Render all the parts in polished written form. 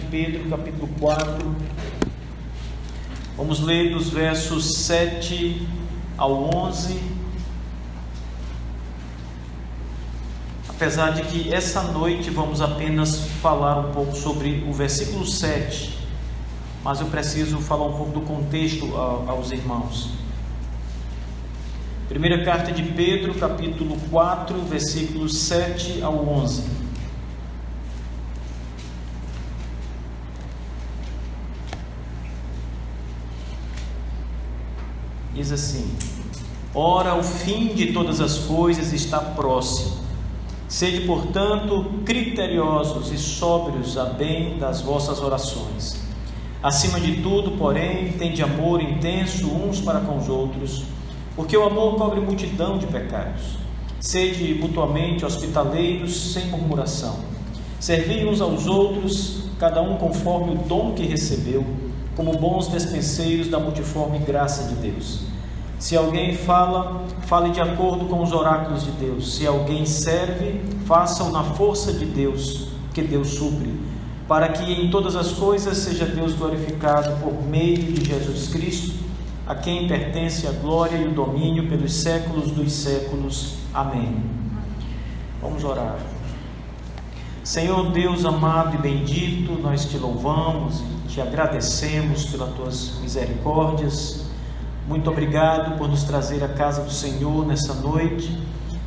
Pedro, capítulo 4. Vamos ler dos versos 7 ao 11. Apesar de que essa noite vamos apenas falar um pouco sobre o versículo 7, mas eu preciso falar um pouco do contexto aos irmãos. Primeira carta de Pedro, capítulo 4, versículos 7 ao 11. Diz assim: Ora, o fim de todas as coisas está próximo. Sede, portanto, criteriosos e sóbrios a bem das vossas orações. Acima de tudo, porém, tende amor intenso uns para com os outros, porque o amor cobre multidão de pecados. Sede mutuamente hospitaleiros, sem murmuração. Servi uns aos outros, cada um conforme o dom que recebeu, como bons despenseiros da multiforme graça de Deus. Se alguém fale de acordo com os oráculos de Deus. Se alguém serve, faça-o na força de Deus, que Deus supre, para que em todas as coisas seja Deus glorificado por meio de Jesus Cristo, a quem pertence a glória e o domínio pelos séculos dos séculos. Amém. Vamos orar. Senhor Deus amado e bendito, nós te louvamos e te agradecemos pelas tuas misericórdias. Muito obrigado por nos trazer à casa do Senhor nessa noite.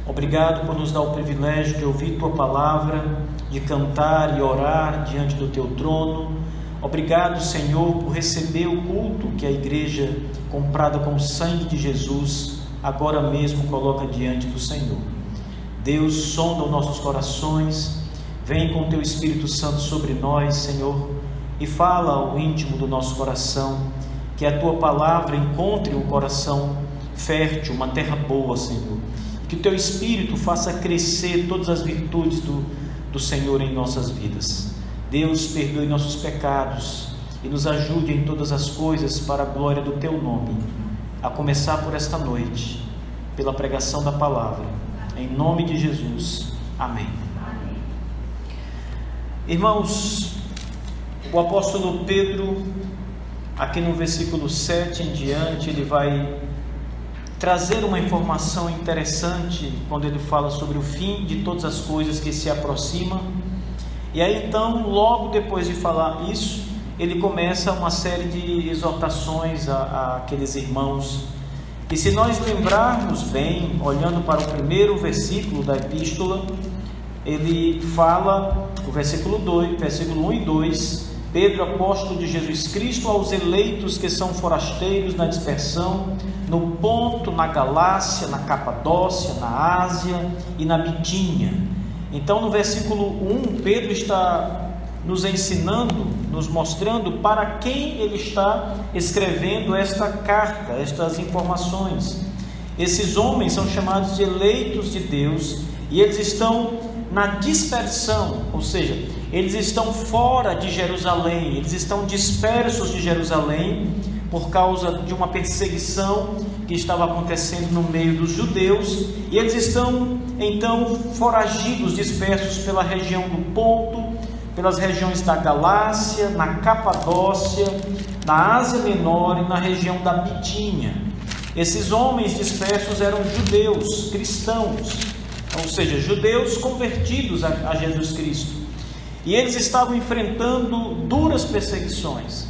Obrigado por nos dar o privilégio de ouvir tua palavra, de cantar e orar diante do teu trono. Obrigado, Senhor, por receber o culto que a igreja, comprada com o sangue de Jesus, agora mesmo coloca diante do Senhor. Deus, sonda os nossos corações, vem com o teu Espírito Santo sobre nós, Senhor, e fala ao íntimo do nosso coração, que a tua palavra encontre um coração fértil, uma terra boa, Senhor, que o teu Espírito faça crescer todas as virtudes do Senhor em nossas vidas. Deus, perdoe nossos pecados e nos ajude em todas as coisas para a glória do teu nome, a começar por esta noite, pela pregação da palavra, em nome de Jesus, amém. Irmãos, o apóstolo Pedro, aqui no versículo 7 em diante, ele vai trazer uma informação interessante quando ele fala sobre o fim de todas as coisas que se aproximam. E aí então, logo depois de falar isso, ele começa uma série de exortações àqueles irmãos. E se nós lembrarmos bem, olhando para o primeiro versículo da epístola, ele fala, o versículo 1 e 2, Pedro, apóstolo de Jesus Cristo, aos eleitos que são forasteiros na dispersão, no Ponto, na Galácia, na Capadócia, na Ásia e na Bitínia. Então, no versículo 1, Pedro está nos ensinando, nos mostrando para quem ele está escrevendo esta carta, estas informações. Esses homens são chamados de eleitos de Deus e eles estão na dispersão, ou seja, eles estão fora de Jerusalém, eles estão dispersos de Jerusalém por causa de uma perseguição que estava acontecendo no meio dos judeus, e eles estão então foragidos, dispersos pela região do Ponto, pelas regiões da Galácia, na Capadócia, na Ásia Menor e na região da Bitínia. Esses homens dispersos eram judeus, cristãos, ou seja, judeus convertidos a Jesus Cristo, e eles estavam enfrentando duras perseguições.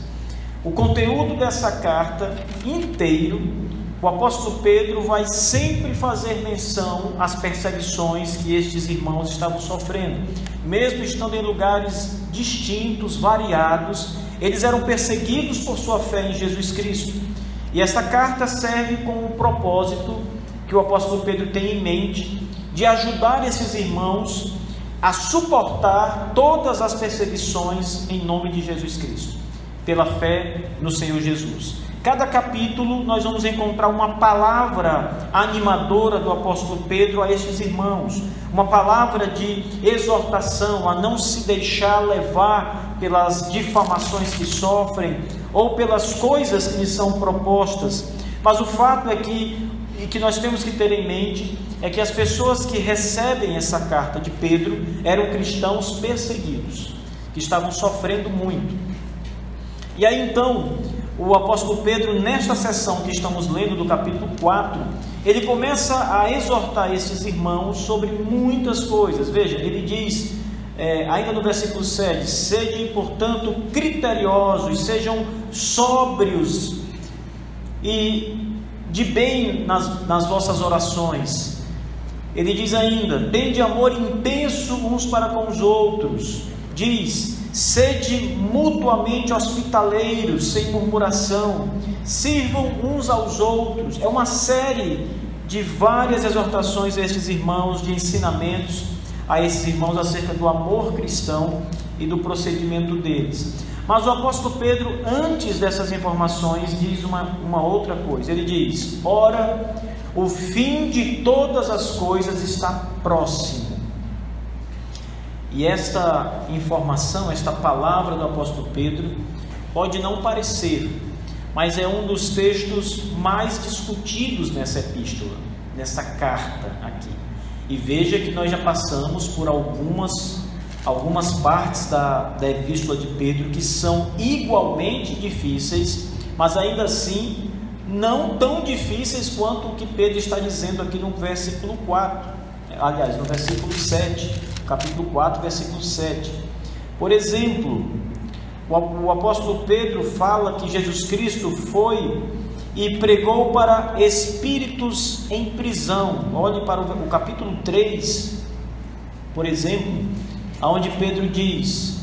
O conteúdo dessa carta inteiro, o apóstolo Pedro vai sempre fazer menção às perseguições que estes irmãos estavam sofrendo, mesmo estando em lugares distintos, variados, eles eram perseguidos por sua fé em Jesus Cristo. E esta carta serve com o propósito que o apóstolo Pedro tem em mente, de ajudar esses irmãos a suportar todas as perseguições em nome de Jesus Cristo, pela fé no Senhor Jesus. Cada capítulo nós vamos encontrar uma palavra animadora do apóstolo Pedro a estes irmãos, uma palavra de exortação a não se deixar levar pelas difamações que sofrem ou pelas coisas que lhes são propostas. Mas o fato é que nós temos que ter em mente é que as pessoas que recebem essa carta de Pedro eram cristãos perseguidos, que que estavam sofrendo muito. E aí então, o apóstolo Pedro, nesta sessão que estamos lendo do capítulo 4, ele começa a exortar esses irmãos sobre muitas coisas. Veja, ele diz, ainda no versículo 7, sejam, portanto, criteriosos, sejam sóbrios e de bem nas vossas orações. Ele diz ainda, tende amor intenso uns para com os outros. Diz, sede mutuamente hospitaleiros, sem murmuração, sirvam uns aos outros. É uma série de várias exortações a estes irmãos, de ensinamentos a esses irmãos acerca do amor cristão e do procedimento deles. Mas o apóstolo Pedro, antes dessas informações, diz uma outra coisa. Ele diz, ora, o fim de todas as coisas está próximo. E esta informação, esta palavra do apóstolo Pedro, pode não parecer, mas é um dos textos mais discutidos nessa epístola, nessa carta aqui. E veja que nós já passamos por algumas partes da epístola de Pedro que são igualmente difíceis, mas ainda assim não tão difíceis quanto o que Pedro está dizendo aqui no versículo 4, aliás, no versículo 7, capítulo 4, versículo 7. Por exemplo, o apóstolo Pedro fala que Jesus Cristo foi e pregou para espíritos em prisão. Olhe para o capítulo 3, por exemplo, onde Pedro diz,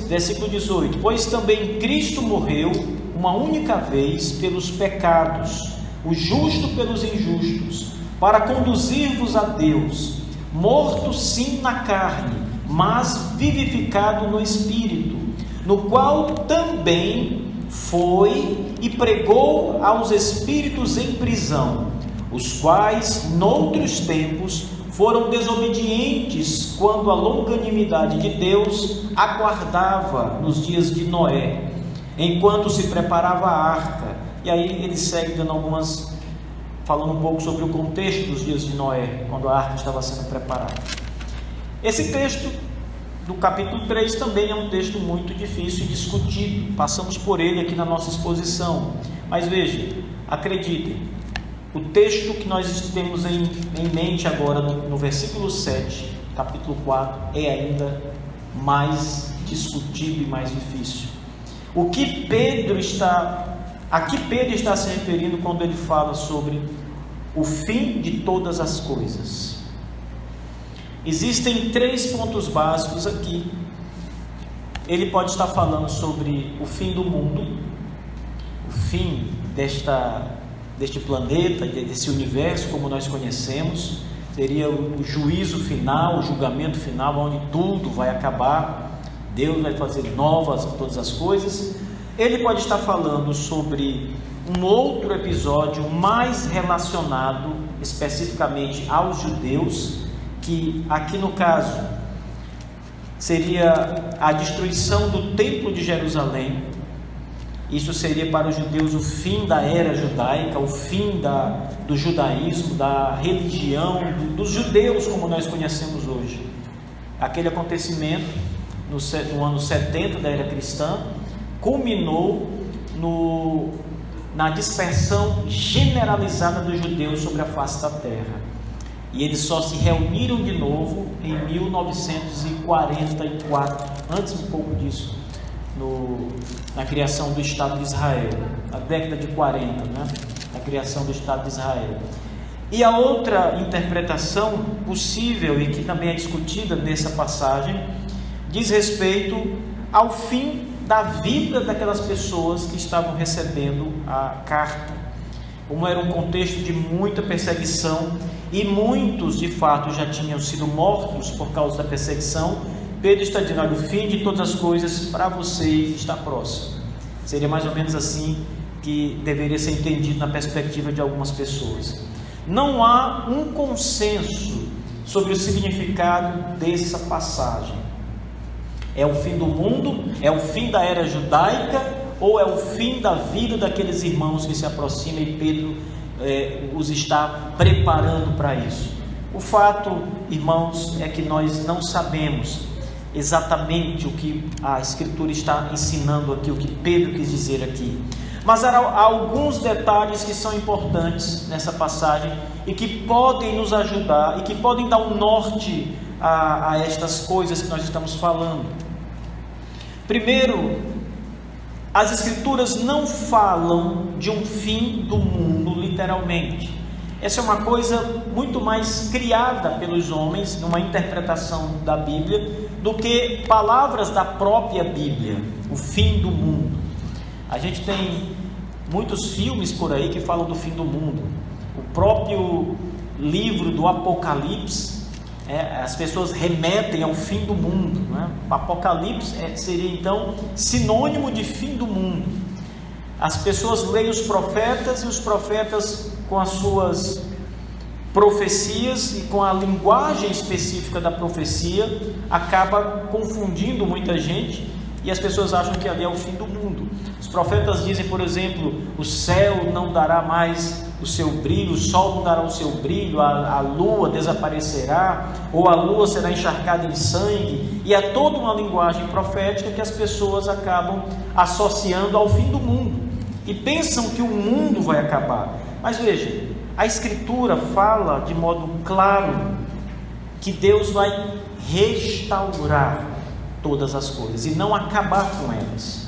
versículo 18, pois também Cristo morreu uma única vez pelos pecados, o justo pelos injustos, para conduzir-vos a Deus, morto sim na carne, mas vivificado no Espírito, no qual também foi e pregou aos espíritos em prisão, os quais, noutros tempos, foram desobedientes quando a longanimidade de Deus aguardava nos dias de Noé, enquanto se preparava a arca. E aí ele segue falando um pouco sobre o contexto dos dias de Noé, quando a arca estava sendo preparada. Esse texto do capítulo 3 também é um texto muito difícil e discutido, passamos por ele aqui na nossa exposição, mas veja, acreditem, o texto que nós temos em mente agora no versículo 7, capítulo 4, é ainda mais discutido e mais difícil. A que Pedro está se referindo quando ele fala sobre o fim de todas as coisas? Existem 3 pontos básicos aqui. Ele pode estar falando sobre o fim do mundo, o fim deste planeta, desse universo como nós conhecemos, seria o juízo final, o julgamento final, onde tudo vai acabar, Deus vai fazer novas todas as coisas. Ele pode estar falando sobre um outro episódio mais relacionado especificamente aos judeus, que aqui no caso seria a destruição do templo de Jerusalém. Isso seria para os judeus o fim da era judaica, o fim do judaísmo, da religião, dos judeus como nós conhecemos hoje. Aquele acontecimento no ano 70 da era cristã culminou na dispersão generalizada dos judeus sobre a face da terra. E eles só se reuniram de novo em 1944, antes um pouco disso, na criação do Estado de Israel, na década de 40, na criação do Estado de Israel. E a outra interpretação possível e que também é discutida nessa passagem diz respeito ao fim da vida daquelas pessoas que estavam recebendo a carta. Como era um contexto de muita perseguição e muitos de fato já tinham sido mortos por causa da perseguição, Pedro está dizendo, olha, o fim de todas as coisas para vocês está próximo. Seria mais ou menos assim que deveria ser entendido na perspectiva de algumas pessoas. Não há um consenso sobre o significado dessa passagem. É o fim do mundo? É o fim da era judaica? Ou é o fim da vida daqueles irmãos que se aproximam e Pedro os está preparando para isso? O fato, irmãos, é que nós não sabemos. exatamente o que a Escritura está ensinando aqui, o que Pedro quis dizer aqui. Mas há alguns detalhes que são importantes nessa passagem e que podem nos ajudar e que podem dar um norte a estas coisas que nós estamos falando. Primeiro, as Escrituras não falam de um fim do mundo literalmente. Essa é uma coisa muito mais criada pelos homens, numa interpretação da Bíblia, do que palavras da própria Bíblia, o fim do mundo. A gente tem muitos filmes por aí que falam do fim do mundo. O próprio livro do Apocalipse, as pessoas remetem ao fim do mundo, né? Apocalipse seria então sinônimo de fim do mundo. As pessoas leem os profetas e os profetas, com as suas profecias e com a linguagem específica da profecia, acaba confundindo muita gente e as pessoas acham que ali é o fim do mundo. Os profetas dizem, por exemplo, o céu não dará mais o seu brilho, o sol não dará o seu brilho, a lua desaparecerá, ou a lua será encharcada em sangue, e é toda uma linguagem profética que as pessoas acabam associando ao fim do mundo e pensam que o mundo vai acabar. Mas veja, a Escritura fala de modo claro que Deus vai restaurar todas as coisas e não acabar com elas.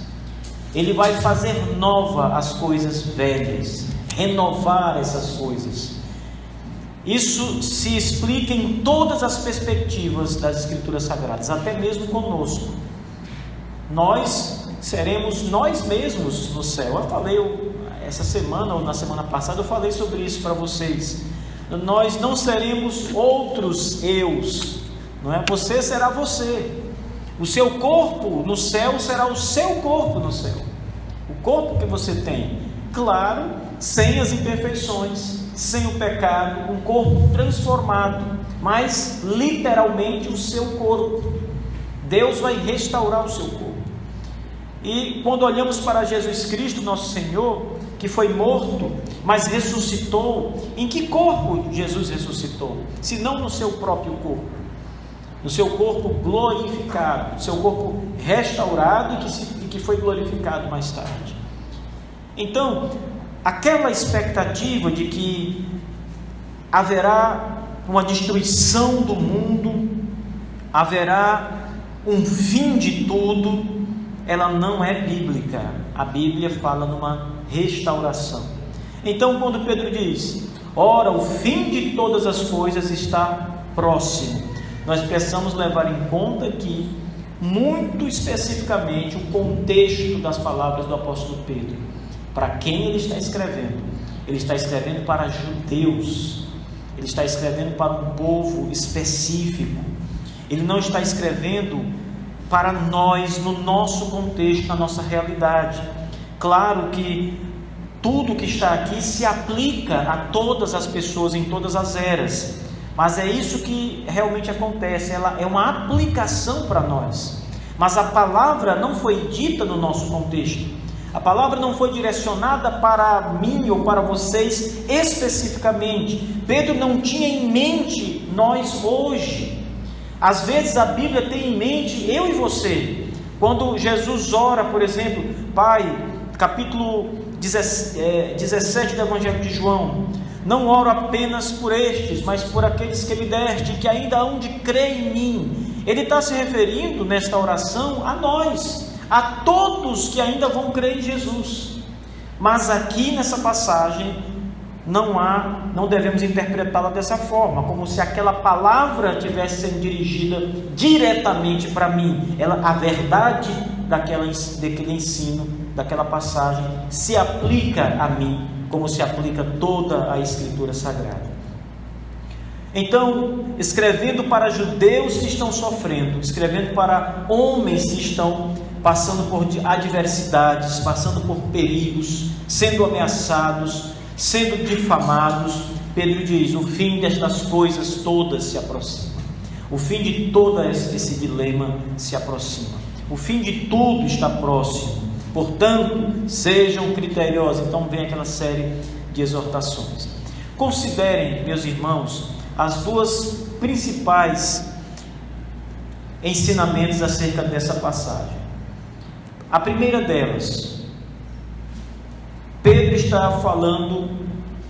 Ele vai fazer nova as coisas velhas, renovar essas coisas. Isso se explica em todas as perspectivas das Escrituras Sagradas, até mesmo conosco. Nós seremos nós mesmos no céu. Eu falei essa semana ou na semana passada, eu falei sobre isso para vocês. Nós não seremos outros eus, não é? Você será você. O seu corpo no céu será o seu corpo no céu. O corpo que você tem, claro, sem as imperfeições, sem o pecado, um corpo transformado, mas literalmente o seu corpo. Deus vai restaurar o seu corpo. E quando olhamos para Jesus Cristo, nosso Senhor, que foi morto, mas ressuscitou, em que corpo Jesus ressuscitou? Se não no seu próprio corpo, no seu corpo glorificado, no seu corpo restaurado e que foi glorificado mais tarde. Então, aquela expectativa de que haverá uma destruição do mundo, haverá um fim de tudo, ela não é bíblica. A Bíblia fala numa restauração. Então, quando Pedro diz: ora, o fim de todas as coisas está próximo, nós precisamos levar em conta que, muito especificamente, o contexto das palavras do apóstolo Pedro. Para quem ele está escrevendo? Ele está escrevendo para judeus, ele está escrevendo para um povo específico, ele não está escrevendo para nós, no nosso contexto, na nossa realidade. Claro que tudo que está aqui se aplica a todas as pessoas em todas as eras, mas é isso que realmente acontece, ela é uma aplicação para nós, mas a palavra não foi dita no nosso contexto, a palavra não foi direcionada para mim ou para vocês especificamente. Pedro não tinha em mente nós hoje. Às vezes a Bíblia tem em mente eu e você. Quando Jesus ora, por exemplo, Pai, capítulo 17 do Evangelho de João: não oro apenas por estes, mas por aqueles que me deste, que ainda hão de crer em mim. Ele está se referindo nesta oração a nós, a todos que ainda vão crer em Jesus. Mas aqui nessa passagem não devemos interpretá-la dessa forma, como se aquela palavra tivesse sendo dirigida diretamente para mim. A verdade daquele ensino, daquela passagem, se aplica a mim, como se aplica toda a Escritura Sagrada. Então, escrevendo para judeus que estão sofrendo, escrevendo para homens que estão passando por adversidades, passando por perigos, sendo ameaçados, sendo difamados, Pedro diz: o fim destas coisas todas se aproxima. O fim de todo esse dilema se aproxima. O fim de tudo está próximo. Portanto, sejam criteriosos. Então vem aquela série de exortações. Considerem, meus irmãos, as duas principais ensinamentos acerca dessa passagem. A primeira delas, Pedro está falando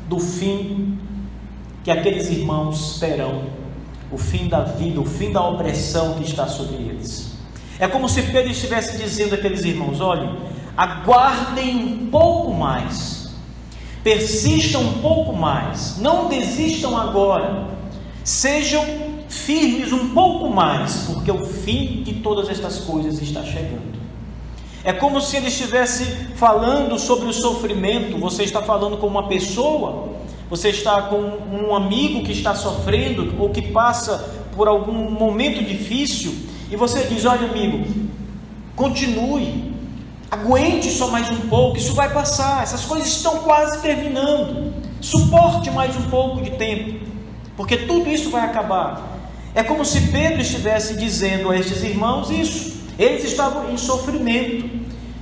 do fim que aqueles irmãos terão, o fim da vida, o fim da opressão que está sobre eles. É como se Pedro estivesse dizendo àqueles irmãos: olhem, aguardem um pouco mais, persistam um pouco mais, não desistam agora, sejam firmes um pouco mais, porque o fim de todas estas coisas está chegando. É como se ele estivesse falando sobre o sofrimento. Você está falando com uma pessoa, você está com um amigo que está sofrendo ou que passa por algum momento difícil, e você diz: olha, amigo, continue, aguente só mais um pouco, isso vai passar, essas coisas estão quase terminando, suporte mais um pouco de tempo, porque tudo isso vai acabar. É como se Pedro estivesse dizendo a estes irmãos isso. Eles estavam em sofrimento,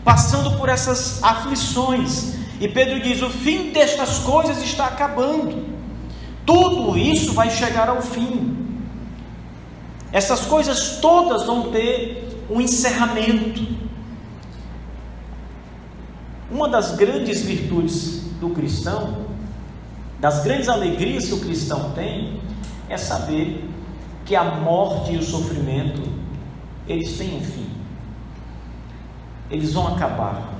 passando por essas aflições, e Pedro diz: o fim destas coisas está acabando, tudo isso vai chegar ao fim, essas coisas todas vão ter um encerramento. Uma das grandes virtudes do cristão, das grandes alegrias que o cristão tem, é saber que a morte e o sofrimento, eles têm um fim, eles vão acabar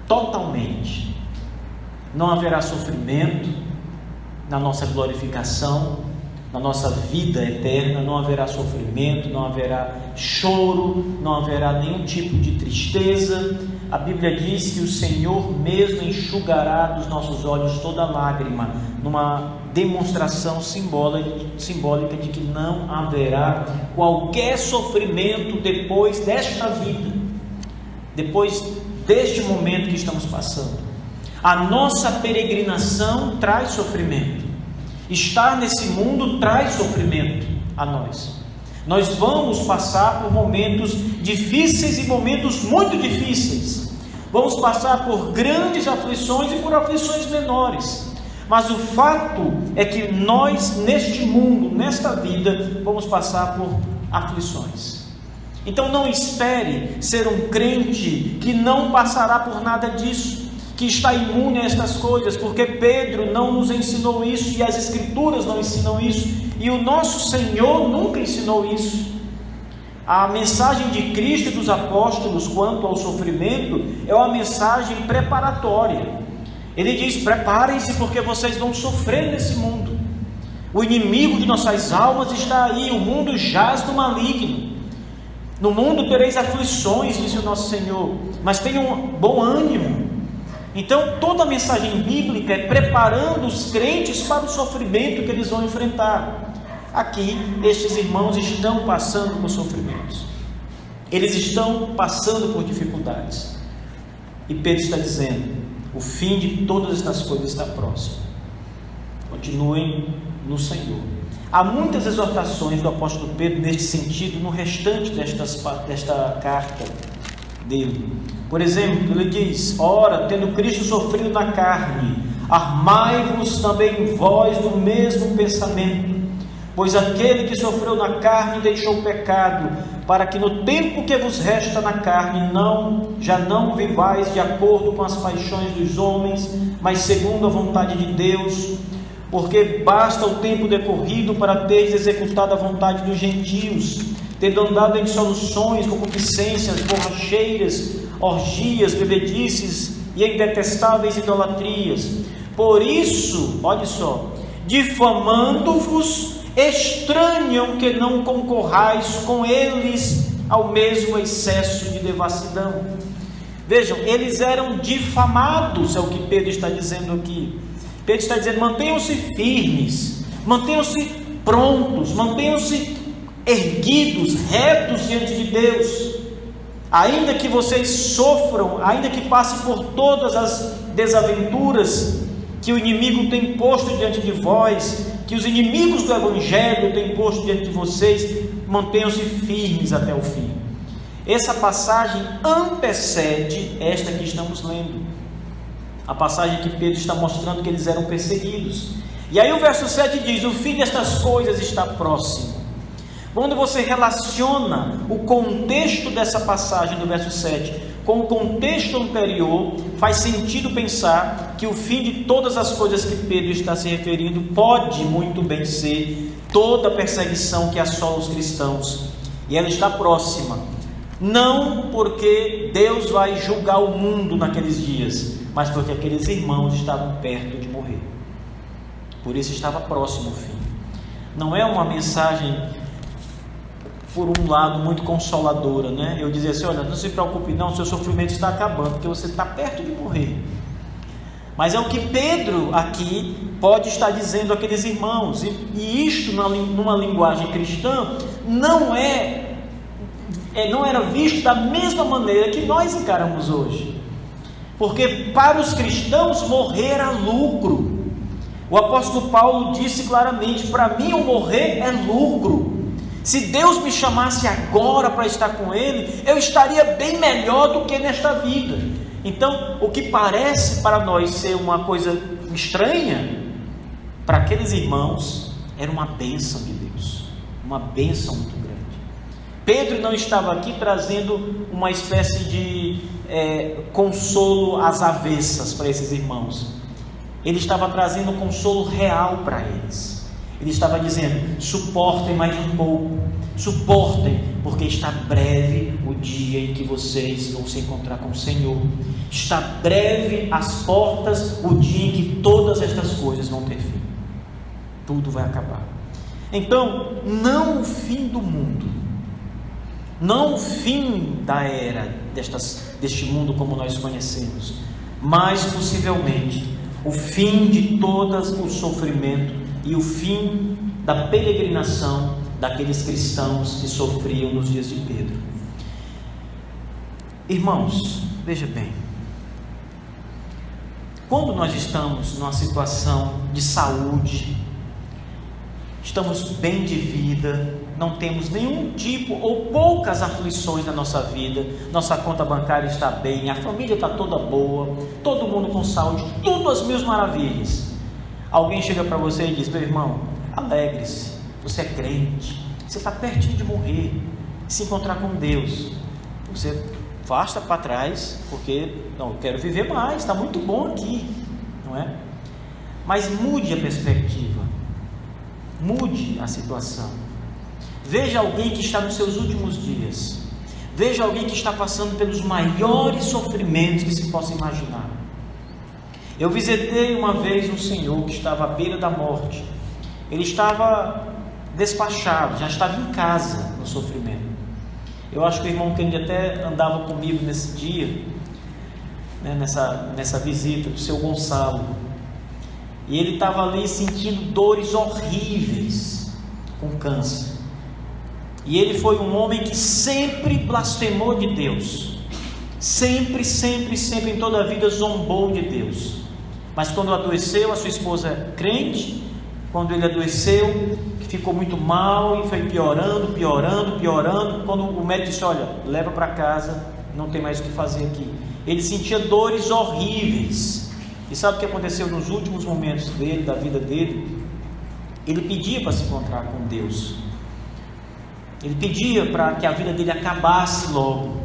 totalmente. Não haverá sofrimento na nossa glorificação, na nossa vida eterna. Não haverá sofrimento, não haverá choro, não haverá nenhum tipo de tristeza. A Bíblia diz que o Senhor mesmo enxugará dos nossos olhos toda lágrima, numa demonstração simbólica de que não haverá qualquer sofrimento depois desta vida, depois deste momento que estamos passando. A nossa peregrinação traz sofrimento, estar nesse mundo traz sofrimento a nós. Nós vamos passar por momentos difíceis e momentos muito difíceis, vamos passar por grandes aflições e por aflições menores, mas o fato é que nós, neste mundo, nesta vida, vamos passar por aflições. Então não espere ser um crente que não passará por nada disso, que está imune a estas coisas, porque Pedro não nos ensinou isso, e as Escrituras não ensinam isso, e o nosso Senhor nunca ensinou isso. A mensagem de Cristo e dos apóstolos quanto ao sofrimento é uma mensagem preparatória. Ele diz: preparem-se, porque vocês vão sofrer nesse mundo. O inimigo de nossas almas está aí, o mundo jaz do maligno. No mundo tereis aflições, disse o nosso Senhor, mas tenham bom ânimo. Então toda a mensagem bíblica é preparando os crentes para o sofrimento que eles vão enfrentar. Aqui, estes irmãos estão passando por sofrimentos, eles estão passando por dificuldades, e Pedro está dizendo: o fim de todas estas coisas está próximo. Continuem no Senhor. Há muitas exortações do apóstolo Pedro neste sentido no restante desta carta dele. Por exemplo, ele diz: ora, tendo Cristo sofrido na carne, armai-vos também vós do mesmo pensamento, pois aquele que sofreu na carne deixou o pecado, para que no tempo que vos resta na carne já não vivais de acordo com as paixões dos homens, mas segundo a vontade de Deus, porque basta o tempo decorrido para teres executado a vontade dos gentios, tendo andado em dissoluções, concupiscências, borracheiras, orgias, bebedices e em detestáveis idolatrias. Por isso, olha só, difamando-vos, estranham que não concorrais com eles ao mesmo excesso de devassidão. Vejam, eles eram difamados, é o que Pedro está dizendo aqui. Pedro está dizendo: mantenham-se firmes, mantenham-se prontos, mantenham-se erguidos, retos diante de Deus. Ainda que vocês sofram, ainda que passem por todas as desaventuras que o inimigo tem posto diante de vós, que os inimigos do Evangelho têm posto diante de vocês, mantenham-se firmes até o fim. Essa passagem antecede esta que estamos lendo, a passagem que Pedro está mostrando que eles eram perseguidos. E aí o verso 7 diz: o fim destas coisas está próximo. Quando você relaciona o contexto dessa passagem do verso 7 com o contexto anterior, faz sentido pensar que o fim de todas as coisas que Pedro está se referindo pode muito bem ser toda a perseguição que assola os cristãos, e ela está próxima, não porque Deus vai julgar o mundo naqueles dias, mas porque aqueles irmãos estavam perto de morrer, por isso estava próximo o fim. Não é uma mensagem, por um lado, muito consoladora, né? Eu dizia assim: olha, não se preocupe não, seu sofrimento está acabando, porque você está perto de morrer. Mas é o que Pedro aqui pode estar dizendo àqueles irmãos, e isto numa linguagem cristã não era visto da mesma maneira que nós encaramos hoje, porque para os cristãos morrer era lucro. O apóstolo Paulo disse claramente: para mim o morrer é lucro. Se Deus me chamasse agora para estar com Ele, eu estaria bem melhor do que nesta vida. Então, o que parece para nós ser uma coisa estranha, para aqueles irmãos era uma bênção de Deus, uma bênção muito grande. Pedro não estava aqui trazendo uma espécie de consolo às avessas para esses irmãos. Ele estava trazendo um consolo real para eles. Ele estava dizendo: suportem mais um pouco, suportem, porque está breve o dia em que vocês vão se encontrar com o Senhor. Está breve às portas o dia em que todas estas coisas vão ter fim. Tudo vai acabar. Então, não o fim do mundo, não o fim da era deste mundo como nós conhecemos, mas possivelmente o fim de todo o sofrimento e o fim da peregrinação daqueles cristãos que sofriam nos dias de Pedro. Irmãos, veja bem, quando nós estamos numa situação de saúde, estamos bem de vida, não temos nenhum tipo ou poucas aflições na nossa vida, nossa conta bancária está bem, a família está toda boa, todo mundo com saúde, tudo às mil maravilhas. Alguém chega para você e diz: meu irmão, alegre-se, você é crente, você está pertinho de morrer, se encontrar com Deus. Você afasta para trás, porque não, eu quero viver mais, está muito bom aqui, não é? Mas mude a perspectiva, mude a situação. Veja alguém que está nos seus últimos dias, veja alguém que está passando pelos maiores sofrimentos que se possa imaginar. Eu visitei uma vez um senhor que estava à beira da morte. Ele estava despachado, já estava em casa no sofrimento. Eu acho que o irmão Kennedy até andava comigo nesse dia, né, nessa visita do seu Gonçalo. E ele estava ali sentindo dores horríveis com câncer. E ele foi um homem que sempre blasfemou de Deus. Sempre, sempre, sempre em toda a vida zombou de Deus. Mas quando adoeceu, a sua esposa é crente. Quando ele adoeceu, ficou muito mal e foi piorando. Quando o médico disse: olha, leva para casa, não tem mais o que fazer aqui. Ele sentia dores horríveis. E sabe o que aconteceu nos últimos momentos dele, da vida dele? Ele pedia para se encontrar com Deus. Ele pedia para que a vida dele acabasse logo.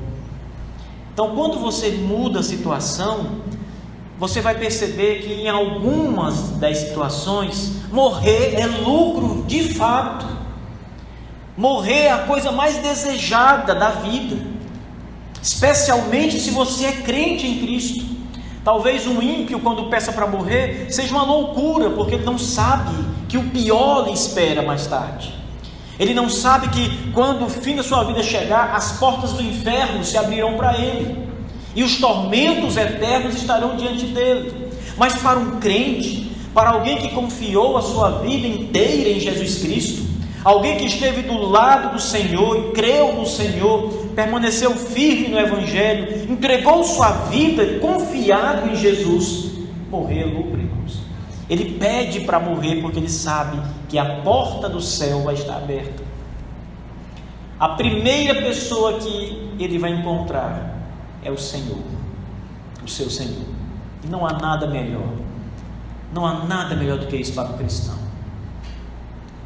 Então, quando você muda a situação, você vai perceber que em algumas das situações, morrer é lucro de fato. Morrer é a coisa mais desejada da vida, especialmente se você é crente em Cristo. Talvez um ímpio, quando peça para morrer, seja uma loucura, porque ele não sabe que o pior lhe espera mais tarde. Ele não sabe que quando o fim da sua vida chegar, as portas do inferno se abrirão para ele, e os tormentos eternos estarão diante dele. Mas para um crente, para alguém que confiou a sua vida inteira em Jesus Cristo, alguém que esteve do lado do Senhor e creu no Senhor, permaneceu firme no Evangelho, entregou sua vida confiado em Jesus, morrer é lucro, irmãos. Ele pede para morrer porque ele sabe que a porta do céu vai estar aberta. A primeira pessoa que ele vai encontrar é o Senhor, o seu Senhor. E não há nada melhor, não há nada melhor do que isso para o cristão.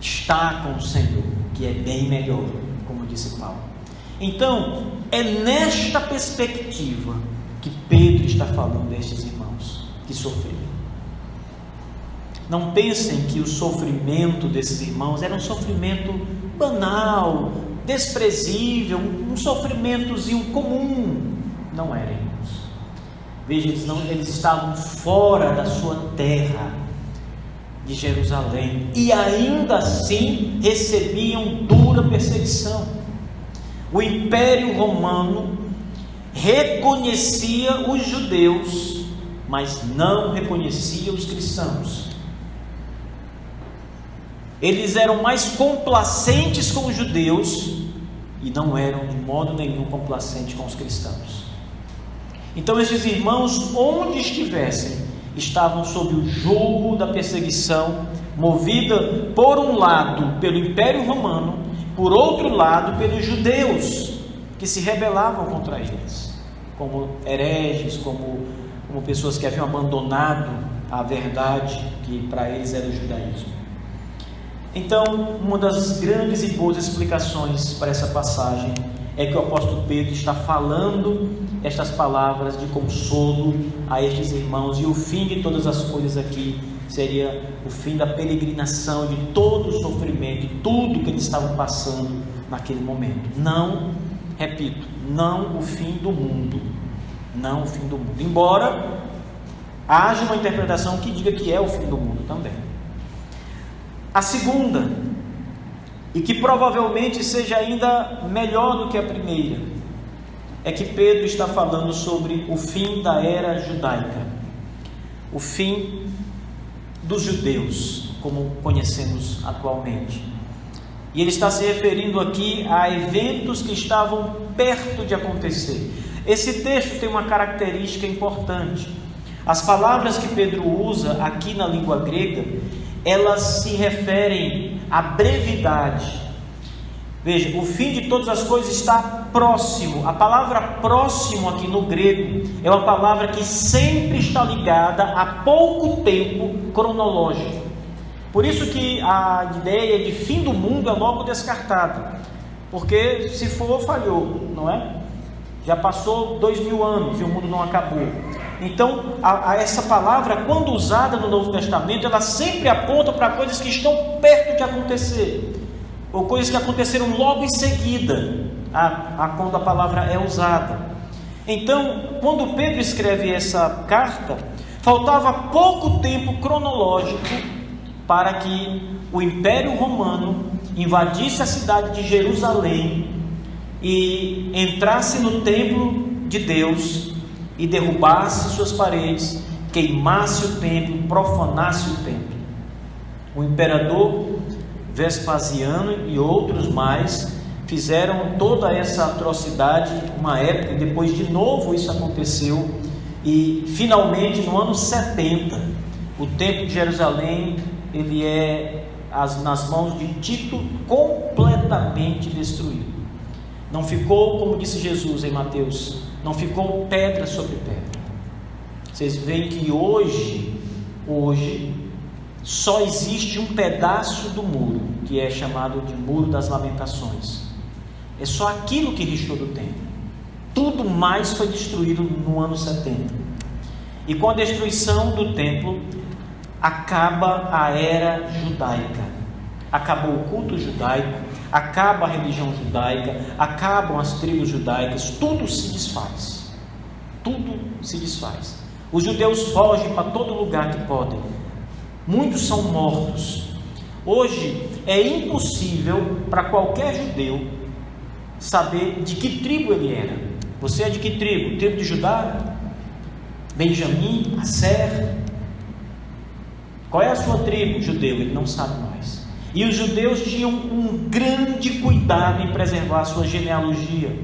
Estar com o Senhor, que é bem melhor, como disse Paulo. Então, é nesta perspectiva que Pedro está falando destes irmãos que sofreram. Não pensem que o sofrimento desses irmãos era um sofrimento banal, desprezível, um sofrimentozinho comum. Não era, irmãos. Veja, eles estavam fora da sua terra de Jerusalém e ainda assim recebiam dura perseguição. O Império Romano reconhecia os judeus, mas não reconhecia os cristãos. Eles eram mais complacentes com os judeus e não eram de modo nenhum complacentes com os cristãos. Então esses irmãos, onde estivessem, estavam sob o jugo da perseguição, movida por um lado pelo Império Romano, por outro lado pelos judeus que se rebelavam contra eles, como hereges, como pessoas que haviam abandonado a verdade que para eles era o judaísmo. Então, uma das grandes e boas explicações para essa passagem é que o apóstolo Pedro está falando estas palavras de consolo a estes irmãos, e o fim de todas as coisas aqui seria o fim da peregrinação, de todo o sofrimento, de tudo que eles estavam passando naquele momento. Não, repito, não o fim do mundo, não o fim do mundo, embora haja uma interpretação que diga que é o fim do mundo também. A segunda, e que provavelmente seja ainda melhor do que a primeira, é que Pedro está falando sobre o fim da era judaica, o fim dos judeus, como conhecemos atualmente. E ele está se referindo aqui a eventos que estavam perto de acontecer. Esse texto tem uma característica importante. As palavras que Pedro usa aqui na língua grega, elas se referem à brevidade. Veja, o fim de todas as coisas está próximo. A palavra próximo aqui no grego é uma palavra que sempre está ligada a pouco tempo cronológico. Por isso que a ideia de fim do mundo é logo descartada, porque se for, falhou, não é? Já passou 2000 anos e o mundo não acabou. Então, essa palavra, quando usada no Novo Testamento, ela sempre aponta para coisas que estão perto de acontecer, ou coisas que aconteceram logo em seguida, quando a palavra é usada. Então, quando Pedro escreve essa carta, faltava pouco tempo cronológico para que o Império Romano invadisse a cidade de Jerusalém e entrasse no templo de Deus e derrubasse suas paredes, queimasse o templo, profanasse o templo. O imperador Vespasiano e outros mais fizeram toda essa atrocidade uma época, e depois de novo isso aconteceu, e finalmente no ano 70 o templo de Jerusalém ele é nas mãos de Tito completamente destruído. Não ficou, como disse Jesus em Mateus, não ficou pedra sobre pedra. Vocês veem que hoje só existe um pedaço do muro, que é chamado de Muro das Lamentações. É só aquilo que restou do templo. Tudo mais foi destruído no ano 70. E com a destruição do templo, acaba a era judaica. Acabou o culto judaico, acaba a religião judaica, acabam as tribos judaicas, tudo se desfaz. Tudo se desfaz. Os judeus fogem para todo lugar que podem. Muitos são mortos. Hoje é impossível para qualquer judeu saber de que tribo ele era. Você é de que tribo? Tribo de Judá? Benjamim? Asser? Qual é a sua tribo? Judeu, ele não sabe mais. E os judeus tinham um grande cuidado em preservar a sua genealogia.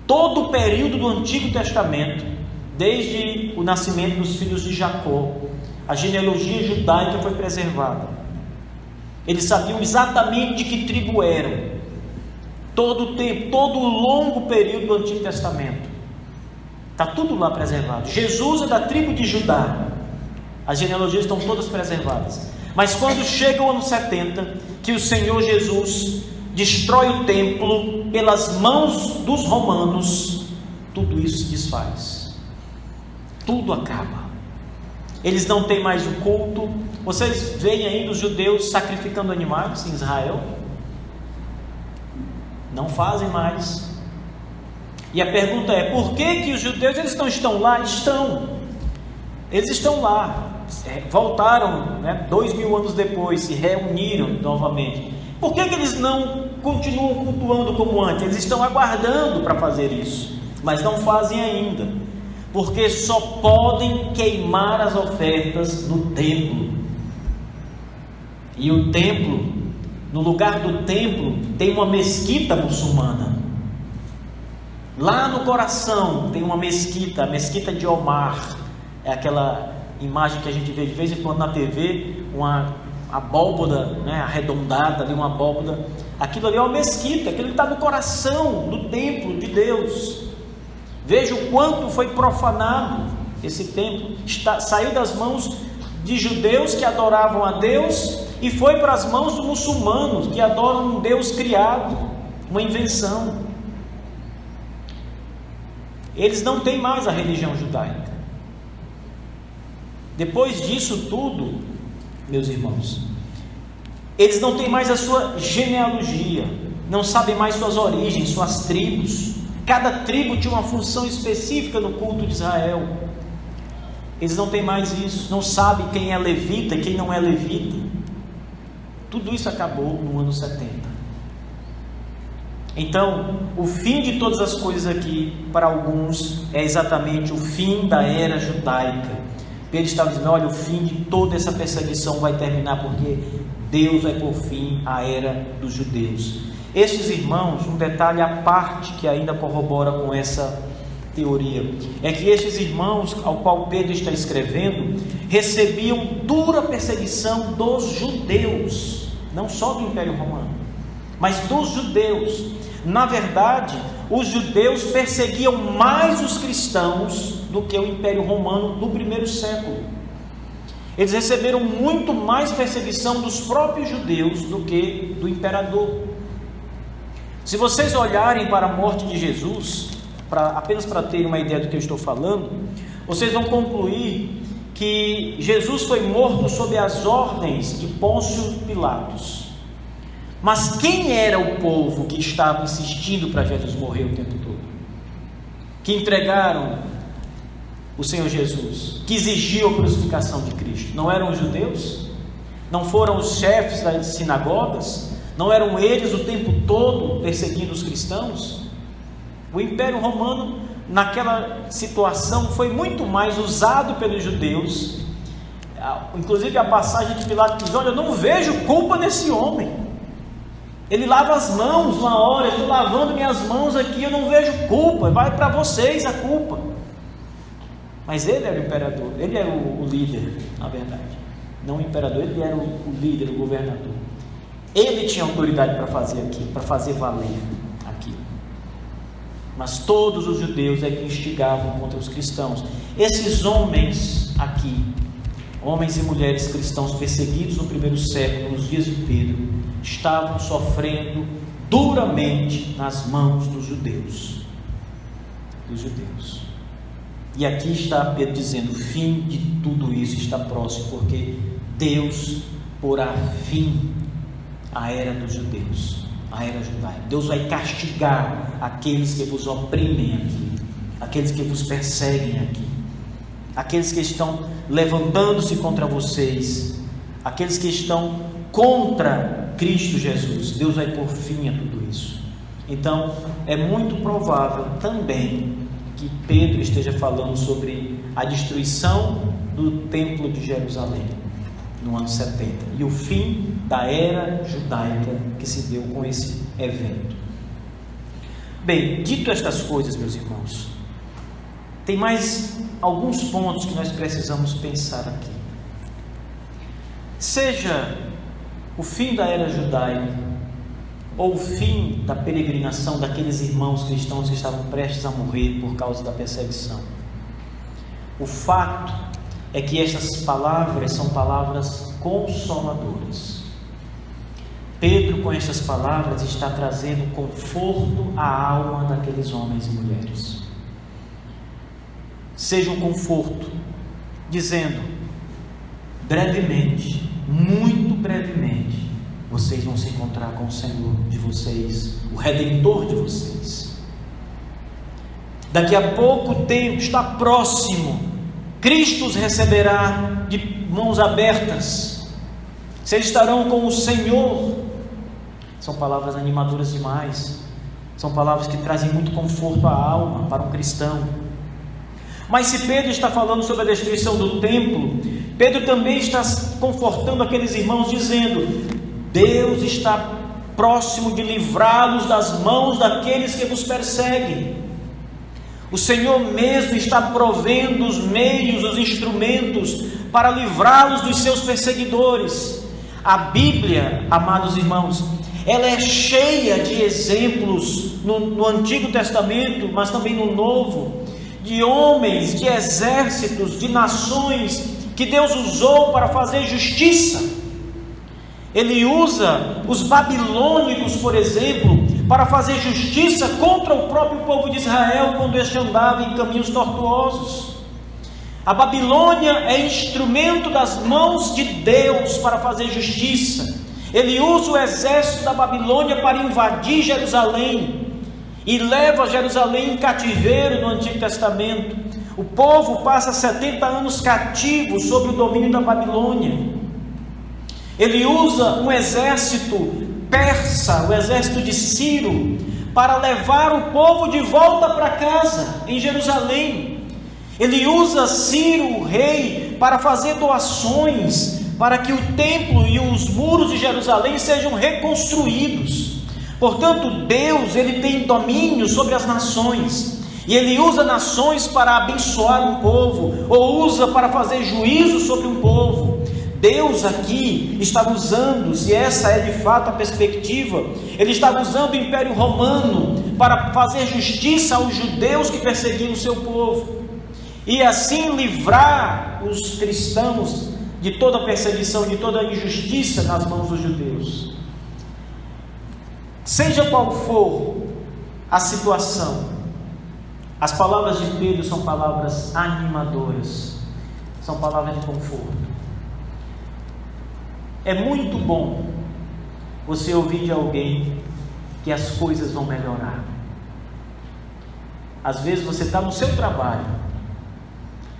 Todo o período do Antigo Testamento, desde o nascimento dos filhos de Jacó, a genealogia judaica foi preservada. Eles sabiam exatamente de que tribo eram. Todo o tempo, todo o longo período do Antigo Testamento. Está tudo lá preservado. Jesus é da tribo de Judá. As genealogias estão todas preservadas. Mas quando chega o ano 70, que o Senhor Jesus destrói o templo pelas mãos dos romanos, tudo isso se desfaz, tudo acaba. Eles não têm mais o culto. Vocês veem ainda os judeus sacrificando animais em Israel? Não fazem mais. E a pergunta é: por que os judeus eles não estão lá? Eles estão lá, voltaram, 2000 anos depois, se reuniram novamente. Por que eles não continuam cultuando como antes? Eles estão aguardando para fazer isso, mas não fazem ainda, porque só podem queimar as ofertas no templo. E o templo, no lugar do templo, tem uma mesquita muçulmana. Lá no coração tem uma mesquita, a mesquita de Omar. É aquela imagem que a gente vê de vez em quando na TV, uma abóboda, arredondada ali, uma abóboda. Aquilo ali é uma mesquita, aquilo está no coração do templo de Deus. Veja o quanto foi profanado esse templo. Saiu das mãos de judeus que adoravam a Deus e foi para as mãos dos muçulmanos que adoram um Deus criado, uma invenção. Eles não têm mais a religião judaica. Depois disso tudo, meus irmãos, eles não têm mais a sua genealogia, não sabem mais suas origens, suas tribos. Cada tribo tinha uma função específica no culto de Israel. Eles não têm mais isso, não sabem quem é levita e quem não é levita. Tudo isso acabou no ano 70. Então, o fim de todas as coisas aqui, para alguns, é exatamente o fim da era judaica. Pedro estava dizendo: olha, o fim de toda essa perseguição vai terminar, porque Deus vai pôr fim à era dos judeus. Estes irmãos, um detalhe à parte que ainda corrobora com essa teoria, é que estes irmãos, ao qual Pedro está escrevendo, recebiam dura perseguição dos judeus, não só do Império Romano, mas dos judeus. Na verdade, os judeus perseguiam mais os cristãos do que o Império Romano no primeiro século. Eles receberam muito mais perseguição dos próprios judeus do que do imperador. Se vocês olharem para a morte de Jesus, apenas para terem uma ideia do que eu estou falando, vocês vão concluir que Jesus foi morto sob as ordens de Pôncio Pilatos. Mas quem era o povo que estava insistindo para Jesus morrer o tempo todo? Que entregaram o Senhor Jesus, que exigiu a crucificação de Cristo? Não eram os judeus? Não foram os chefes das sinagogas? Não eram eles o tempo todo perseguindo os cristãos? O Império Romano, naquela situação, foi muito mais usado pelos judeus. Inclusive a passagem de Pilatos diz: olha, eu não vejo culpa nesse homem. Ele lava as mãos uma hora, eu estou lavando minhas mãos aqui, eu não vejo culpa, vai para vocês a culpa. Mas ele era o imperador, ele era o líder, na verdade. Não o imperador, ele era o líder, o governador. Ele tinha autoridade para fazer aquilo, para fazer valer aquilo. Mas todos os judeus é que instigavam contra os cristãos. Esses homens aqui, homens e mulheres cristãos perseguidos no primeiro século, nos dias de Pedro, estavam sofrendo duramente nas mãos dos judeus. E aqui está Pedro dizendo: o fim de tudo isso está próximo, porque Deus porá fim à era dos judeus, à era judaica. Deus vai castigar aqueles que vos oprimem aqui, aqueles que vos perseguem aqui, aqueles que estão levantando-se contra vocês, aqueles que estão contra Cristo Jesus. Deus vai pôr fim a tudo isso. Então é muito provável também que Pedro esteja falando sobre a destruição do templo de Jerusalém no ano 70 e o fim da era judaica que se deu com esse evento. Bem, dito estas coisas, meus irmãos, tem mais alguns pontos que nós precisamos pensar aqui. Seja o fim da era judaica ou o fim da peregrinação daqueles irmãos cristãos que estavam prestes a morrer por causa da perseguição, o fato é que estas palavras são palavras consoladoras. Pedro, com estas palavras, está trazendo conforto à alma daqueles homens e mulheres. Seja um conforto, dizendo: brevemente, muito brevemente, vocês vão se encontrar com o Senhor de vocês, o Redentor de vocês. Daqui a pouco tempo, está próximo, Cristo os receberá de mãos abertas. Vocês estarão com o Senhor. São palavras animadoras demais. São palavras que trazem muito conforto à alma para um cristão. Mas se Pedro está falando sobre a destruição do templo, Pedro também está confortando aqueles irmãos, dizendo: Deus está próximo de livrá-los das mãos daqueles que vos perseguem. O Senhor mesmo está provendo os meios, os instrumentos para livrá-los dos seus perseguidores. A Bíblia, amados irmãos, ela é cheia de exemplos no Antigo Testamento, mas também no Novo, de homens, de exércitos, de nações que Deus usou para fazer justiça. Ele usa os babilônicos, por exemplo, para fazer justiça contra o próprio povo de Israel quando este andava em caminhos tortuosos. A Babilônia é instrumento das mãos de Deus para fazer justiça. Ele usa o exército da Babilônia para invadir Jerusalém e leva Jerusalém em cativeiro no Antigo Testamento. O povo passa 70 anos cativo sob o domínio da Babilônia. Ele usa um exército persa, o exército de Ciro, para levar o povo de volta para casa em Jerusalém. Ele usa Ciro, o rei, para fazer doações, para que o templo e os muros de Jerusalém sejam reconstruídos. Portanto, Deus, ele tem domínio sobre as nações, e ele usa nações para abençoar um povo, ou usa para fazer juízo sobre um povo. Deus aqui está usando, se essa é de fato a perspectiva, ele está usando o Império Romano para fazer justiça aos judeus que perseguiam o seu povo, e assim livrar os cristãos de toda perseguição, de toda injustiça nas mãos dos judeus. Seja qual for a situação, as palavras de Pedro são palavras animadoras, são palavras de conforto. É muito bom você ouvir de alguém que as coisas vão melhorar. Às vezes você está no seu trabalho,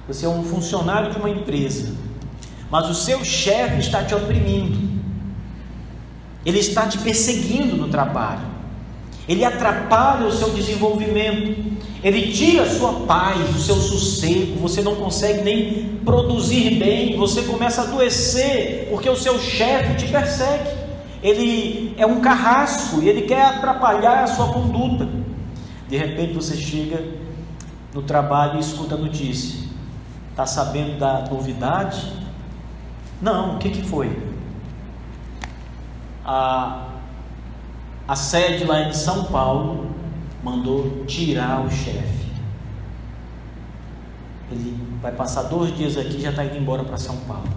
você é um funcionário de uma empresa, mas o seu chefe está te oprimindo, ele está te perseguindo no trabalho, ele atrapalha o seu desenvolvimento, ele tira a sua paz, o seu sossego, você não consegue nem produzir bem, você começa a adoecer, porque o seu chefe te persegue, ele é um carrasco, e ele quer atrapalhar a sua conduta. De repente você chega no trabalho e escuta a notícia, está sabendo da novidade? Não, o que foi? A sede lá em São Paulo mandou tirar o chefe. Ele vai passar 2 dias aqui e já está indo embora para São Paulo.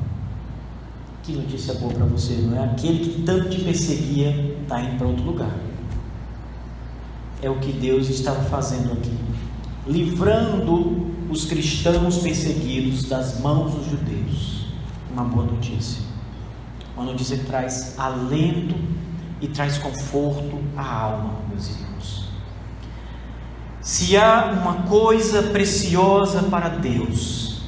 Que notícia boa para você, não é? Aquele que tanto te perseguia está indo para outro lugar. É o que Deus estava fazendo aqui, livrando os cristãos perseguidos das mãos dos judeus. Uma boa notícia, uma notícia que traz alento e traz conforto à alma, meus irmãos. Se há uma coisa preciosa para Deus,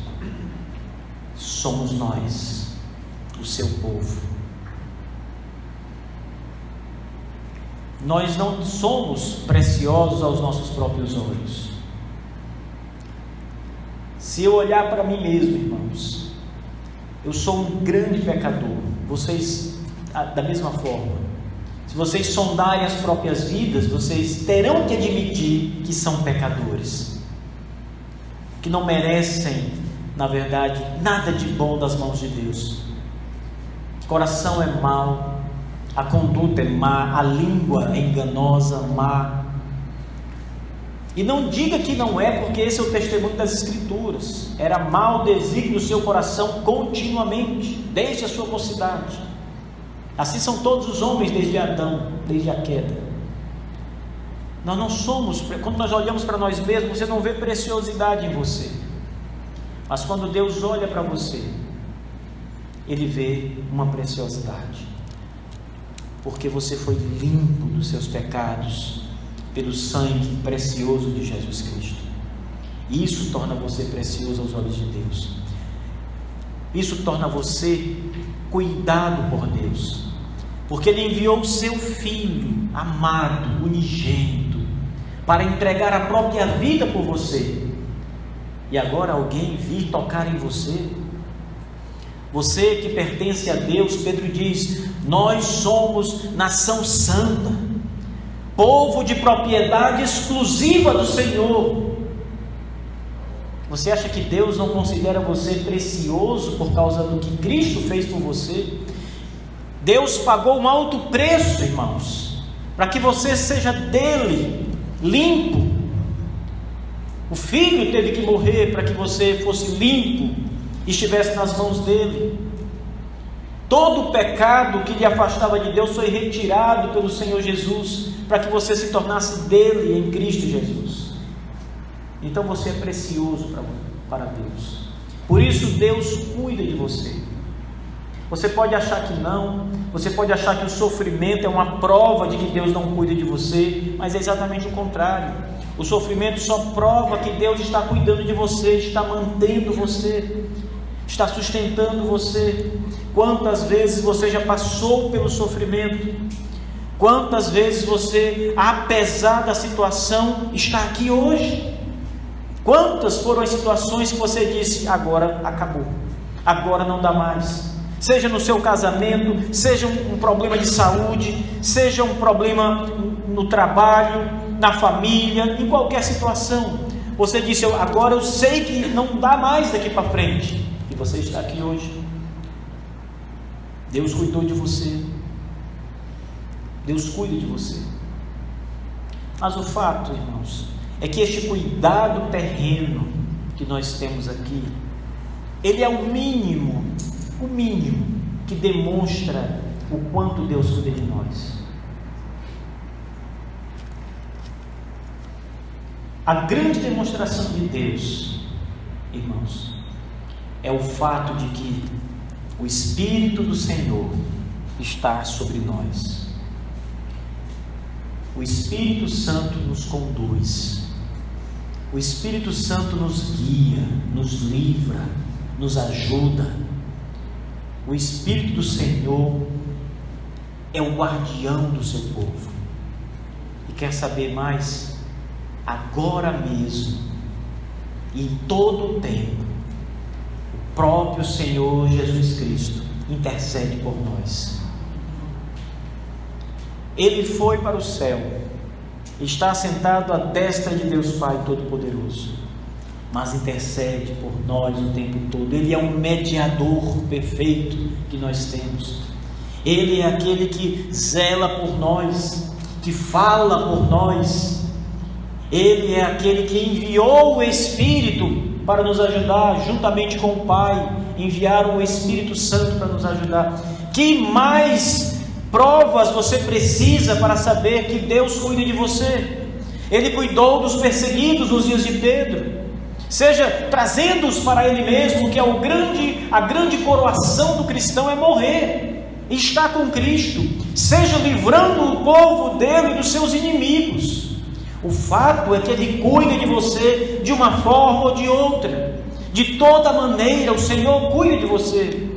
somos nós, o seu povo. Nós não somos preciosos aos nossos próprios olhos. Se eu olhar para mim mesmo, irmãos, eu sou um grande pecador. Vocês, da mesma forma, se vocês sondarem as próprias vidas, vocês terão que admitir que são pecadores, que não merecem, na verdade, nada de bom das mãos de Deus. O coração é mau, a conduta é má, a língua é enganosa, má. E não diga que não é, porque esse é o testemunho das Escrituras. Era mau desígnio no seu coração continuamente, desde a sua mocidade. Assim são todos os homens desde Adão, desde a queda. Nós não somos, quando nós olhamos para nós mesmos, você não vê preciosidade em você. Mas quando Deus olha para você, Ele vê uma preciosidade. Porque você foi limpo dos seus pecados pelo sangue precioso de Jesus Cristo. Isso torna você precioso aos olhos de Deus. Isso torna você cuidado por Deus, porque Ele enviou o seu Filho amado, unigênito, para entregar a própria vida por você. E agora alguém vir tocar em você? Você que pertence a Deus, Pedro diz: nós somos nação santa, povo de propriedade exclusiva do Senhor. Você acha que Deus não considera você precioso por causa do que Cristo fez por você? Deus pagou um alto preço, irmãos, para que você seja dele, limpo. O Filho teve que morrer para que você fosse limpo e estivesse nas mãos dele. Todo o pecado que lhe afastava de Deus foi retirado pelo Senhor Jesus, para que você se tornasse dele em Cristo Jesus. Então você é precioso para Deus. Por isso Deus cuida de você. Você pode achar que não, você pode achar que o sofrimento é uma prova de que Deus não cuida de você, mas é exatamente o contrário. O sofrimento só prova que Deus está cuidando de você, está mantendo você, está sustentando você. Quantas vezes você já passou pelo sofrimento? Quantas vezes você, apesar da situação, está aqui hoje? Quantas foram as situações que você disse: agora acabou, agora não dá mais? Seja no seu casamento, seja um problema de saúde, seja um problema no trabalho, na família, em qualquer situação. Você disse: agora eu sei que não dá mais daqui para frente. E você está aqui hoje. Deus cuidou de você. Deus cuida de você. Mas o fato, irmãos, é que este cuidado terreno que nós temos aqui, ele é o mínimo que demonstra o quanto Deus cuida de nós. A grande demonstração de Deus, irmãos, é o fato de que o Espírito do Senhor está sobre nós. O Espírito Santo nos conduz. O Espírito Santo nos guia, nos livra, nos ajuda. O Espírito do Senhor é o guardião do seu povo. E quer saber mais? Agora mesmo e em todo o tempo, o próprio Senhor Jesus Cristo intercede por nós. Ele foi para o céu, está assentado à destra de Deus Pai Todo-Poderoso, mas intercede por nós o tempo todo. Ele é um mediador perfeito que nós temos. Ele é aquele que zela por nós, que fala por nós. Ele é aquele que enviou o Espírito para nos ajudar, juntamente com o Pai, enviaram o Espírito Santo para nos ajudar. Que mais provas você precisa para saber que Deus cuida de você? Ele cuidou dos perseguidos nos dias de Pedro, seja trazendo-os para Ele mesmo, que é a grande coroação do cristão é morrer, estar com Cristo, seja livrando o povo dele dos seus inimigos. O fato é que Ele cuida de você de uma forma ou de outra. De toda maneira o Senhor cuida de você.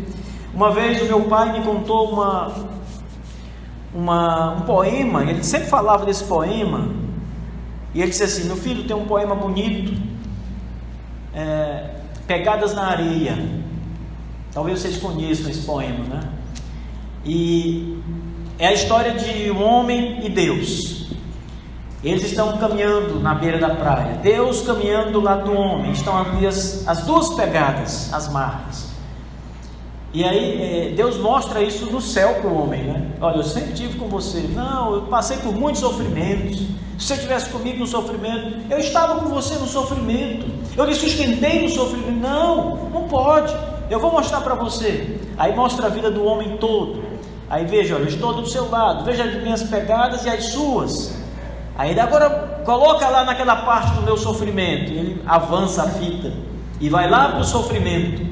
Uma vez o meu pai me contou um poema. Ele sempre falava desse poema. E ele disse assim: meu filho, tem um poema bonito, Pegadas na Areia. Talvez vocês conheçam esse poema, né? E é a história de um homem e Deus. Eles estão caminhando na beira da praia, Deus caminhando do lado do homem, estão ali as duas pegadas, as marcas. E aí Deus mostra isso no céu para o homem, né? Olha, eu sempre estive com você. Não, eu passei por muitos sofrimentos, Se você estivesse comigo no sofrimento, eu estava com você no sofrimento, eu lhe sustentei no sofrimento. Não pode. Eu vou mostrar para você. Aí mostra a vida do homem todo. Aí veja, olha, eu estou do seu lado, veja as minhas pegadas e as suas. Aí ele agora coloca lá naquela parte do meu sofrimento. E ele avança a fita e vai lá para o sofrimento.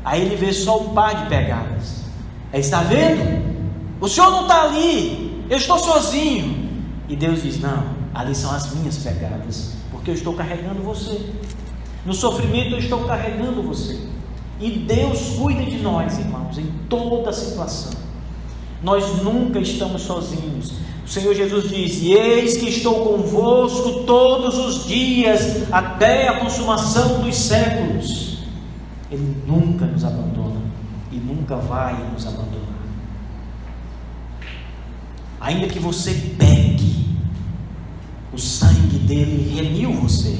Aí ele vê só um par de pegadas. Aí está vendo? O senhor não está ali, eu estou sozinho. E Deus diz: não, ali são as minhas pegadas, porque eu estou carregando você. No sofrimento eu estou carregando você. E Deus cuida de nós, irmãos, em toda situação. Nós nunca estamos sozinhos. O Senhor Jesus disse: eis que estou convosco todos os dias, até a consumação dos séculos. Ele nunca nos abandona e nunca vai nos abandonar. Ainda que você peque, o sangue dele remiu você.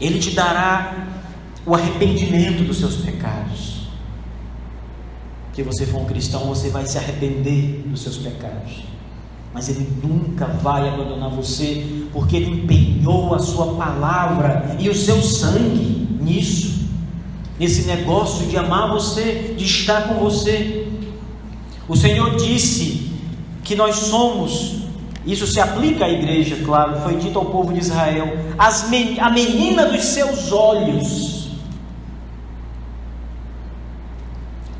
Ele te dará o arrependimento dos seus pecados. Se você for um cristão, você vai se arrepender dos seus pecados. Mas ele nunca vai abandonar você, porque ele empenhou a sua palavra e o seu sangue nisso, nesse negócio de amar você, de estar com você. O Senhor disse que nós somos, isso se aplica à igreja, claro, foi dito ao povo de Israel, a menina dos seus olhos.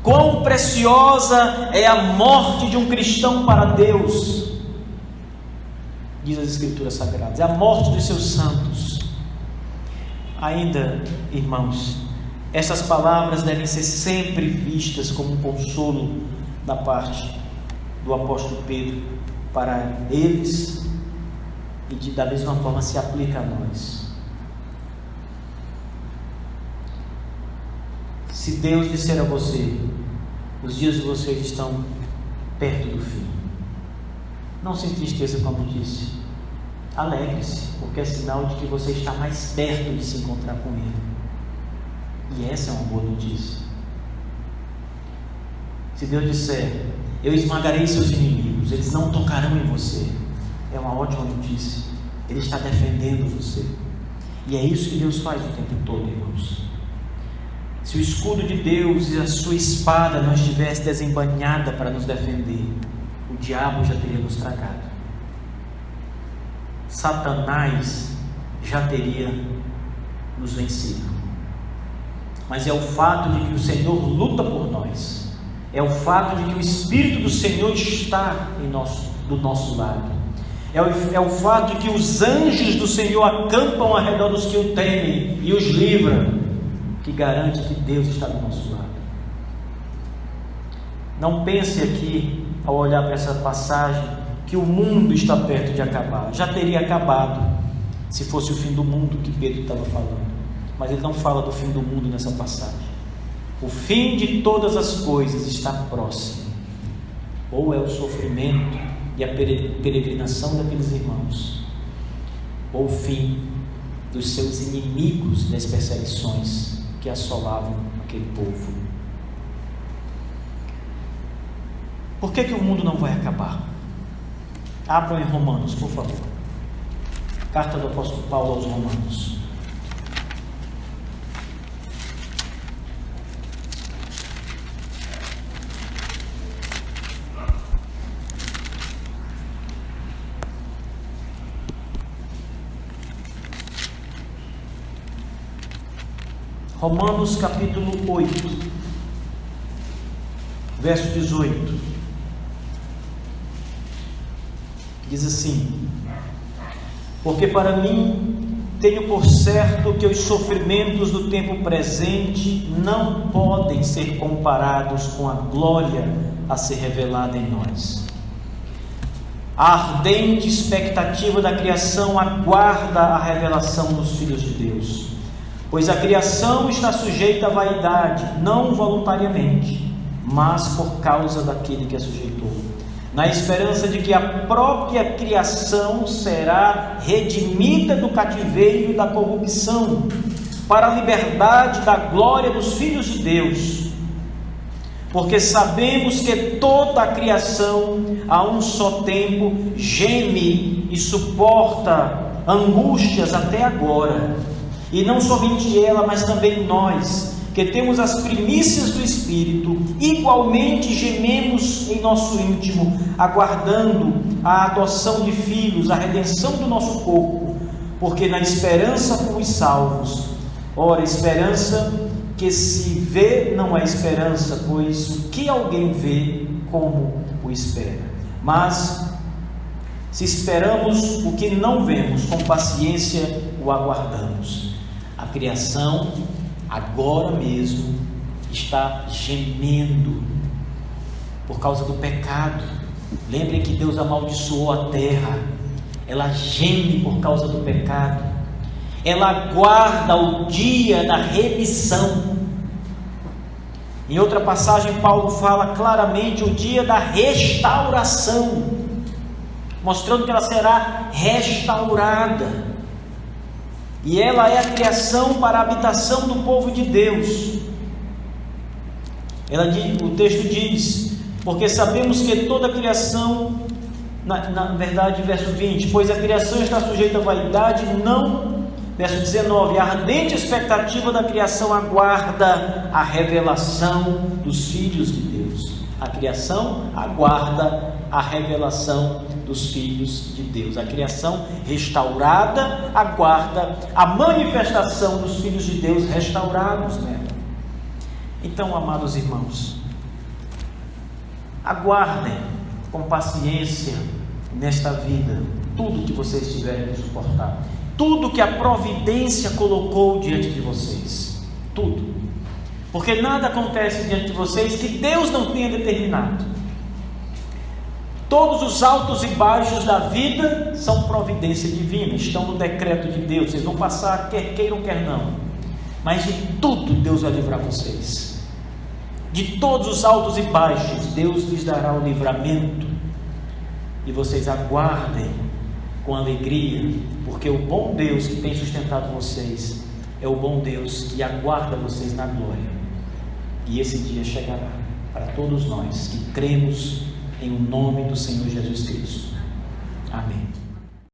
Quão preciosa é a morte de um cristão para Deus, diz as Escrituras Sagradas, é a morte dos seus santos. Ainda, irmãos, essas palavras devem ser sempre vistas como um consolo da parte do apóstolo Pedro para eles, e da mesma forma se aplica a nós. Se Deus disser a você: os dias de vocês estão perto do fim, não se entristeça, como disse, alegre-se, porque é sinal de que você está mais perto de se encontrar com Ele. E essa é uma boa notícia. Se Deus disser: eu esmagarei seus inimigos, eles não tocarão em você, é uma ótima notícia. Ele está defendendo você. E é isso que Deus faz o tempo todo, irmãos. Se o escudo de Deus e a sua espada não estivesse desembainhada para nos defender, o diabo já teria nos tragado. Satanás já teria nos vencido. Mas é o fato de que o Senhor luta por nós, é o fato de que o Espírito do Senhor está do nosso lado, é o fato de que os anjos do Senhor acampam ao redor dos que o temem e os livram, que garante que Deus está do nosso lado. Não pense aqui, ao olhar para essa passagem, que o mundo está perto de acabar. Já teria acabado se fosse o fim do mundo que Pedro estava falando, mas ele não fala do fim do mundo nessa passagem. O fim de todas as coisas está próximo. Ou é o sofrimento e a peregrinação daqueles irmãos, ou o fim dos seus inimigos, das perseguições que assolavam aquele povo. Por que o mundo não vai acabar? Abram em Romanos, por favor. Carta do apóstolo Paulo aos Romanos. Romanos capítulo 8, verso 18, diz assim: porque para mim tenho por certo que os sofrimentos do tempo presente não podem ser comparados com a glória a ser revelada em nós. A ardente expectativa da criação aguarda a revelação dos filhos de Deus. Pois a criação está sujeita à vaidade, não voluntariamente, mas por causa daquele que a sujeitou, na esperança de que a própria criação será redimida do cativeiro da corrupção, para a liberdade da glória dos filhos de Deus. Porque sabemos que toda a criação, a um só tempo, geme e suporta angústias até agora. E não somente ela, mas também nós, que temos as primícias do Espírito, igualmente gememos em nosso íntimo, aguardando a adoção de filhos, a redenção do nosso corpo, porque na esperança fomos salvos. Ora, esperança que se vê não é esperança, pois o que alguém vê, como o espera? Mas se esperamos o que não vemos, com paciência o aguardamos. A criação agora mesmo está gemendo por causa do pecado. Lembrem que Deus amaldiçoou a terra. Ela geme por causa do pecado. Ela aguarda o dia da remissão. Em outra passagem, Paulo fala claramente o dia da restauração, mostrando que ela será restaurada. E ela é a criação para a habitação do povo de Deus. O texto diz: porque sabemos que toda a criação, na verdade, verso 20, pois a criação está sujeita à vaidade, não. Verso 19, a ardente expectativa da criação aguarda a revelação dos filhos de Deus. A criação aguarda a revelação dos filhos de Deus. A criação restaurada aguarda a manifestação dos filhos de Deus restaurados nela. Então, amados irmãos, aguardem com paciência nesta vida tudo que vocês tiverem que suportar, tudo que a providência colocou diante de vocês, tudo, porque nada acontece diante de vocês que Deus não tenha determinado. Todos os altos e baixos da vida são providência divina, estão no decreto de Deus. Vocês vão passar, quer queiram, quer não, mas de tudo Deus vai livrar vocês. De todos os altos e baixos, Deus lhes dará o livramento, e vocês aguardem com alegria, porque o bom Deus que tem sustentado vocês é o bom Deus que aguarda vocês na glória. E esse dia chegará para todos nós que cremos em o nome do Senhor Jesus Cristo. Amém.